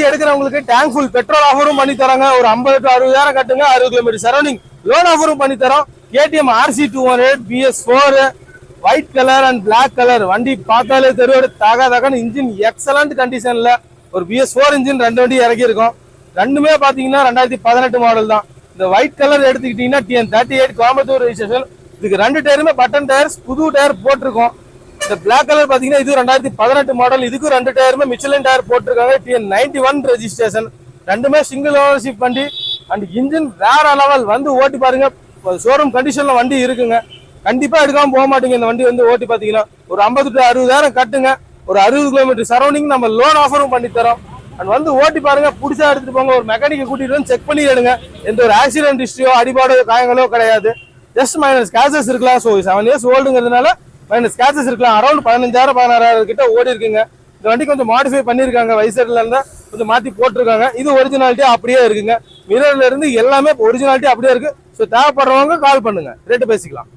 எடுக்கிறவங்களுக்கு tank full petrol ஆஃபரும் பண்ணி தராங்க. ஒரு 50 to 60,000 கட்டுங்க, 60 கிலோமீட்டர் சரௌண்டிங் லோன் ஆஃபரும் பண்ணி தரோம். KTM RC200 BS4 white colour and black colour. வண்டி பார்த்தாலே தெரியும் தகன்னு இன்ஜின் எக்ஸலண்ட் கண்டிஷன்ல ஒரு BS4 இன்ஜின் 2 வண்டி இறக்கி இருக்கும். ரெண்டுமே பாத்தீங்கன்னா 2018 மாடல் தான். இந்த ஒயிட் கலர் எடுத்துக்கிட்டீங்கன்னா TN38 கோயம்புத்தூர் ரெஜிஸ்ட்ரேஷன். இதுக்கு 2 டயருமே பட்டன் டயர்ஸ், புது டயர் போட்டிருக்கோம். இந்த பிளாக் கலர் பாத்தீங்கன்னா இது 2018 மாடல். இதுக்கு 2 டயருமே மிச்சலின் டயர் போட்டிருக்காங்க. TN91 registration. ரெண்டுமே சிங்கிள் ஓனர்ஷிப் வண்டி அண்ட் இன்ஜின் வேற லெவல். வந்து ஓட்டி பாருங்க, ஷோரூம் கண்டிஷன்ல வண்டி இருக்குங்க. கண்டிப்பா எடுக்காம போக மாட்டீங்க. இந்த வண்டி வந்து ஓட்டி பாத்தீங்கன்னா ஒரு 50 to 60,000 கட்டுங்க, ஒரு 60 கிலோமீட்டர் சரௌண்டிங் நம்ம லோன் ஆஃபரும் பண்ணி தரோம். அண்ட் வந்து ஓட்டி பாருங்க, புடிச்சா எடுத்துட்டு போங்க. ஒரு மெக்கானிக்கை கூட்டிட்டு வந்து செக் பண்ணி எடுங்க. எந்த ஒரு ஆக்சிடென்ட் ஹிஸ்டரியோ அடிபாடோ காயங்களோ கிடையாது. ஜஸ்ட் மைனர் ஸ்கிராச்சஸ் இருக்கலாம். ஸோ 7 years ஓல்டுங்கிறதுனால மைனர் ஸ்கிராச்சஸ் இருக்கலாம். அரௌண்ட் 15,000 16,000 கிட்ட ஓடி இருக்குங்க. இந்த வண்டி கொஞ்சம் மாடிஃபை பண்ணிருக்காங்க, வைசர்ல இருந்தா கொஞ்சம் மாத்தி போட்டிருக்காங்க. இது ஒரிஜினாலிட்டி அப்படியே இருக்குங்க. மிரர்ல இருந்து எல்லாமே ஒரிஜினாலிட்டி அப்படியே இருக்கு. ஸோ தேவைப்படுறவங்க கால் பண்ணுங்க, ரேட்டு பேசிக்கலாம்.